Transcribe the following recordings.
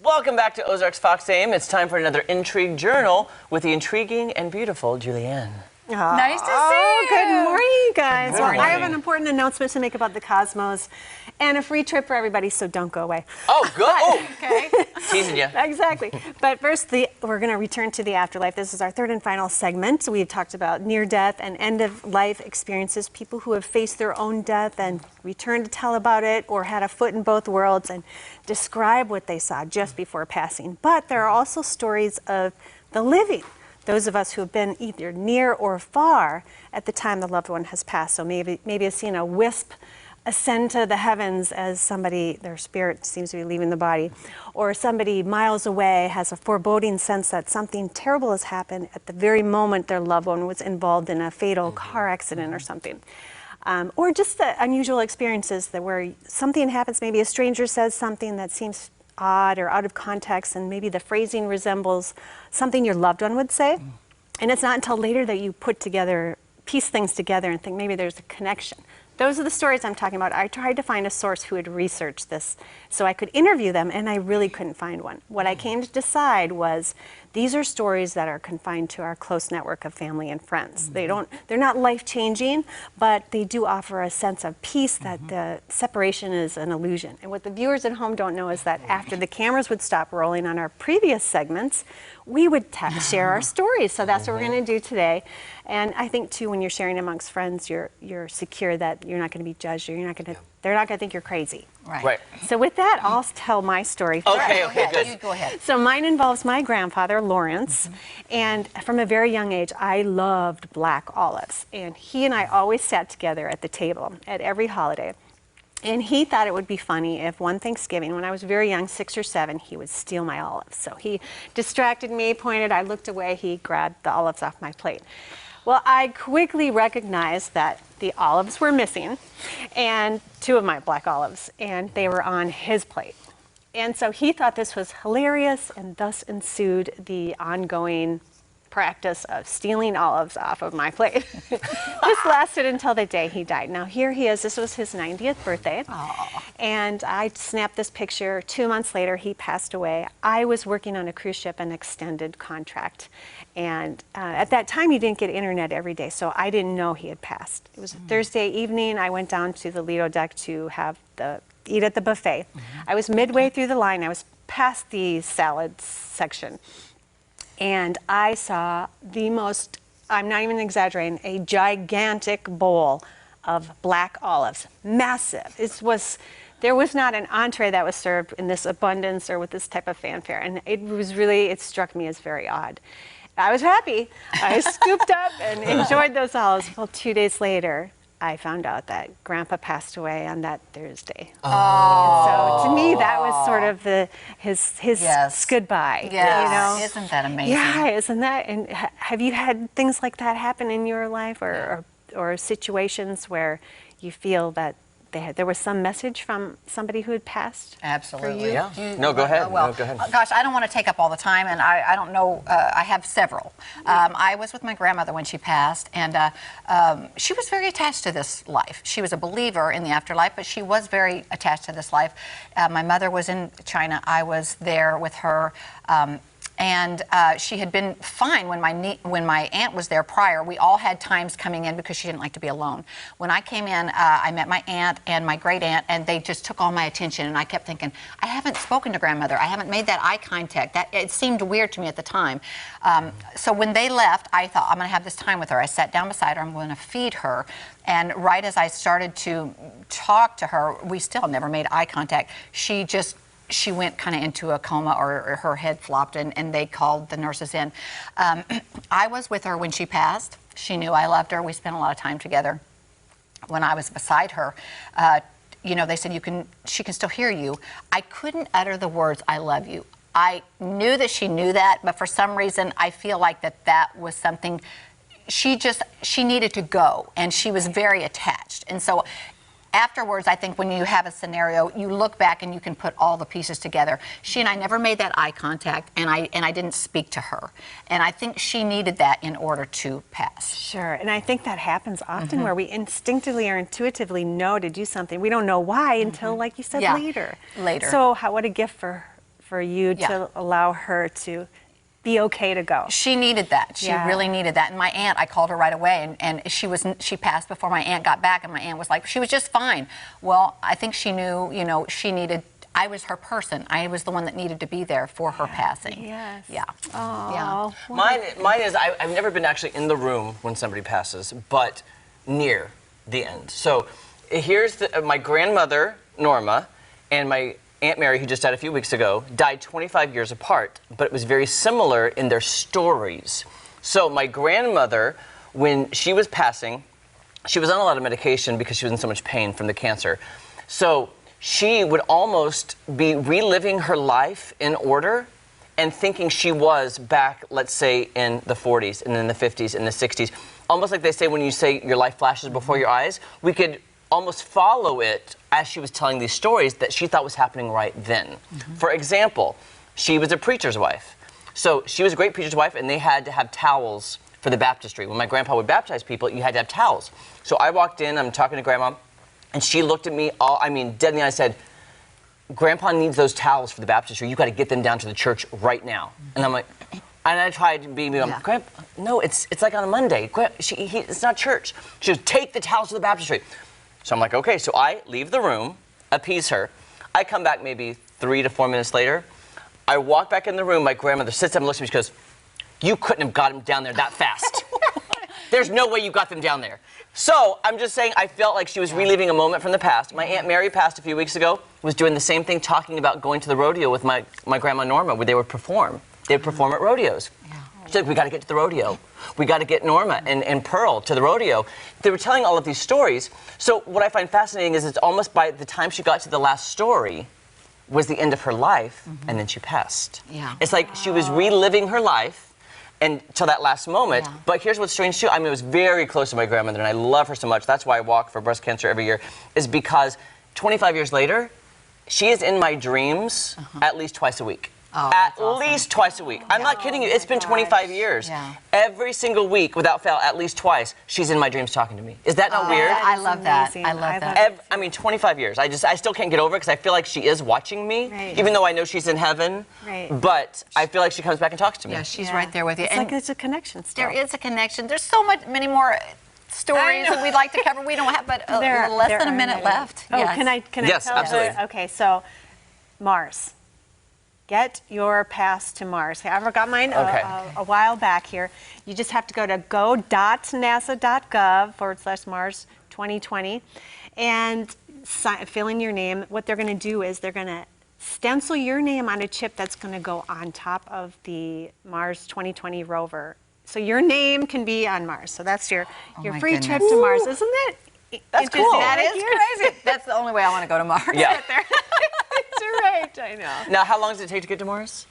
Welcome back to Ozarks Fox AM. It's time for another Intrigue Journal with the intriguing and beautiful Julianne. Nice to see you. Good morning, guys. Good Well, morning. I have an important announcement to make about the cosmos and a free trip for everybody, so don't go away. Oh, good. Oh, Okay. teasing you. Exactly. But first, we're going to return to the afterlife. This is our third and final segment. We've talked about near-death and end-of-life experiences, people who have faced their own death and returned to tell about it or had a foot in both worlds and describe what they saw just before passing. But there are also stories of the living, those of us who have been either near or far at the time the loved one has passed. So maybe have seen a wisp ascend to the heavens as somebody, their spirit seems to be leaving the body, or somebody miles away has a foreboding sense that something terrible has happened at the very moment their loved one was involved in a fatal car accident or something. Or just the unusual experiences that where something happens, maybe a stranger says something that seems odd or out of context, and maybe the phrasing resembles something your loved one would say. And it's not until later that you piece things together and think maybe there's a connection. Those are the stories I'm talking about. I tried to find a source who had researched this so I could interview them, and I really couldn't find one. What I came to decide was these are stories that are confined to our close network of family and friends. They're not life-changing, but they do offer a sense of peace that the separation is an illusion. And what the viewers at home don't know is that after the cameras would stop rolling on our previous segments, we would share our stories. So that's what we're going to do today. And I think too, when you're sharing amongst friends, you're secure that you're not going to be judged, or they're not going to think you're crazy. Right. So with that, I'll tell my story first. Okay, good. You go ahead. So mine involves my grandfather, Lawrence, and from a very young age, I loved black olives. And he and I always sat together at the table at every holiday. And he thought it would be funny if one Thanksgiving, when I was very young, 6 or 7, he would steal my olives. So he distracted me, pointed, I looked away, he grabbed the olives off my plate. Well, I quickly recognized that the olives were missing, and 2 of my black olives, and they were on his plate. And so he thought this was hilarious, and thus ensued the ongoing practice of stealing olives off of my plate. This lasted until the day he died. Now here he is, this was his 90th birthday. Aww. And I snapped this picture. 2 months later, he passed away. I was working on a cruise ship, an extended contract. And at that time, you didn't get internet every day, so I didn't know he had passed. It was a Thursday evening. I went down to the Lido deck to eat at the buffet. I was midway through the line. I was past the salad section. And I saw the most, I'm not even exaggerating, a gigantic bowl of black olives. Massive. There was not an entree that was served in this abundance or with this type of fanfare. And it struck me as very odd. I was happy. I scooped up and enjoyed those olives. Well, 2 days later, I found out that Grandpa passed away on that Thursday. Oh. So to me, that was sort of his Yes. goodbye. Yes. You know? Isn't that amazing? Yeah, isn't that? And have you had things like that happen in your life, or situations where you feel that there was some message from somebody who had passed? Absolutely. For you? Yeah. No, go ahead. Well, No, go ahead. Gosh, I don't want to take up all the time, and I don't know. I have several. I was with my grandmother when she passed, and she was very attached to this life. She was a believer in the afterlife, but she was very attached to this life. My mother was in China. I was there with her. And she had been fine when my aunt was there prior. We all had times coming in because she didn't like to be alone. When I came in, I met my aunt and my great aunt, and they just took all my attention. And I kept thinking, I haven't spoken to grandmother. I haven't made that eye contact. It seemed weird to me at the time. So when they left, I thought, I'm going to have this time with her. I sat down beside her. I'm going to feed her. And right as I started to talk to her, we still never made eye contact. She went kind of into a coma, or her head flopped, and they called the nurses in. I was with her when she passed. She knew I loved her. We spent a lot of time together. When I was beside her, they said, she can still hear you. I couldn't utter the words, I love you. I knew that she knew that, but for some reason, I feel like that was something, she needed to go, and she was very attached. And so afterwards, I think when you have a scenario, you look back and you can put all the pieces together. She and I never made that eye contact, and I didn't speak to her. And I think she needed that in order to pass. Sure, and I think that happens often where we instinctively or intuitively know to do something. We don't know why until, like you said, later. Later. So what a gift for for you to allow her to be okay to go. She needed that. She really needed that. And my aunt, I called her right away, and she passed before my aunt got back, and my aunt was like, she was just fine. Well, I think she knew, you know, I was her person. I was the one that needed to be there for her passing. Yes. Yeah. Oh. Yeah. Mine is, I've never been actually in the room when somebody passes, but near the end. So here's my grandmother, Norma, and my Aunt Mary, who just died a few weeks ago, died 25 years apart, but it was very similar in their stories. So my grandmother, when she was passing, she was on a lot of medication because she was in so much pain from the cancer. So she would almost be reliving her life in order and thinking she was back, let's say, in the 40s and in the 50s and the 60s. Almost like they say when you say your life flashes before your eyes, we could almost follow it as she was telling these stories that she thought was happening right then. For example, she was a preacher's wife. So she was a great preacher's wife, and they had to have towels for the baptistry. When my grandpa would baptize people, you had to have towels. So I walked in, I'm talking to Grandma, and she looked at me, dead in the eye, said, Grandpa needs those towels for the baptistry. You got to get them down to the church right now. And I'm like, and I tried to be, Grandpa, no, it's like on a Monday. It's not church. She goes, take the towels to the baptistry. So I'm like, okay, so I leave the room, appease her. I come back maybe 3 to 4 minutes later. I walk back in the room, my grandmother sits up and looks at me, she goes, you couldn't have got them down there that fast. There's no way you got them down there. So I'm just saying, I felt like she was reliving a moment from the past. My Aunt Mary passed a few weeks ago, was doing the same thing, talking about going to the rodeo with my grandma Norma, where they would perform. They would perform at rodeos. She's like, we got to get to the rodeo. We got to get Norma and Pearl to the rodeo. They were telling all of these stories. So what I find fascinating is it's almost by the time she got to the last story was the end of her life, and then she passed. Yeah. It's like she was reliving her life until that last moment. Yeah. But here's what's strange too. I mean, it was very close to my grandmother, and I love her so much. That's why I walk for breast cancer every year, is because 25 years later, she is in my dreams at least twice a week. Oh, at awesome. least twice a week. I'm not kidding you. It's been 25 years. Yeah. Every single week, without fail, at least twice, she's in my dreams talking to me. Is that not weird? I love that. amazing. I love that. I mean, 25 years. I still can't get over it because I feel like she is watching me, Right. even though I know she's in heaven. Right. But I feel like she comes back and talks to me. Yeah, she's right there with you. It's like it's a connection still. There is a connection. There's many more stories that we'd like to cover. We don't have, but less than a minute left. Oh, Yes. can I Yes, tell absolutely. Okay, so Mars. Get your pass to Mars. I got mine a while back here. You just have to go to go.nasa.gov/Mars 2020 and fill in your name. What they're going to do is they're going to stencil your name on a chip that's going to go on top of the Mars 2020 rover. So your name can be on Mars. So that's your my free goodness. trip to Mars. Isn't that That's interesting? cool. That is crazy. That's the only way I want to go to Mars. Yeah. Right there. That's right. I know. Now, how long does it take to get to Mars?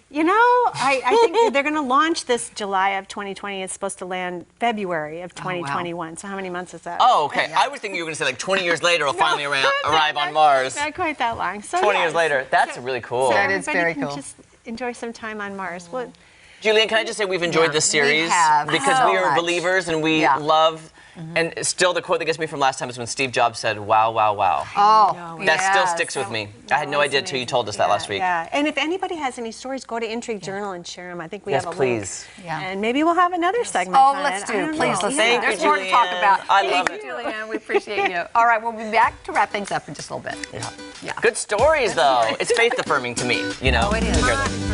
You know, I think they're going to launch this July of 2020. It's supposed to land February of 2021. So how many months is that? Oh, okay. I was thinking you were going to say like 20 years later it'll finally arrive on Mars. Not quite that long. So 20 yes. years later. That's really cool. So That is everybody very can cool. just enjoy some time on Mars. Well, Julian, can I just say we've enjoyed this we series have because so we are much. believers and we love. And still, the quote that gets me from last time is when Steve Jobs said, "Wow, wow, wow." Oh, That still yes. sticks with me. I had no idea until you told us that last week. Yeah, and if anybody has any stories, go to Intrigue Journal and share them. I think we Yes, have a please. link. Yeah. And maybe we'll have another segment. Oh, on let's it. I do. don't Please, know. let's Thank do. you, There's more to talk Julianne. about. I love Thank it. you, Julianne. We appreciate you. All right, we'll be back to wrap things up in just a little bit. Good stories, though. It's faith affirming to me, you know. Oh, it is. to hear them.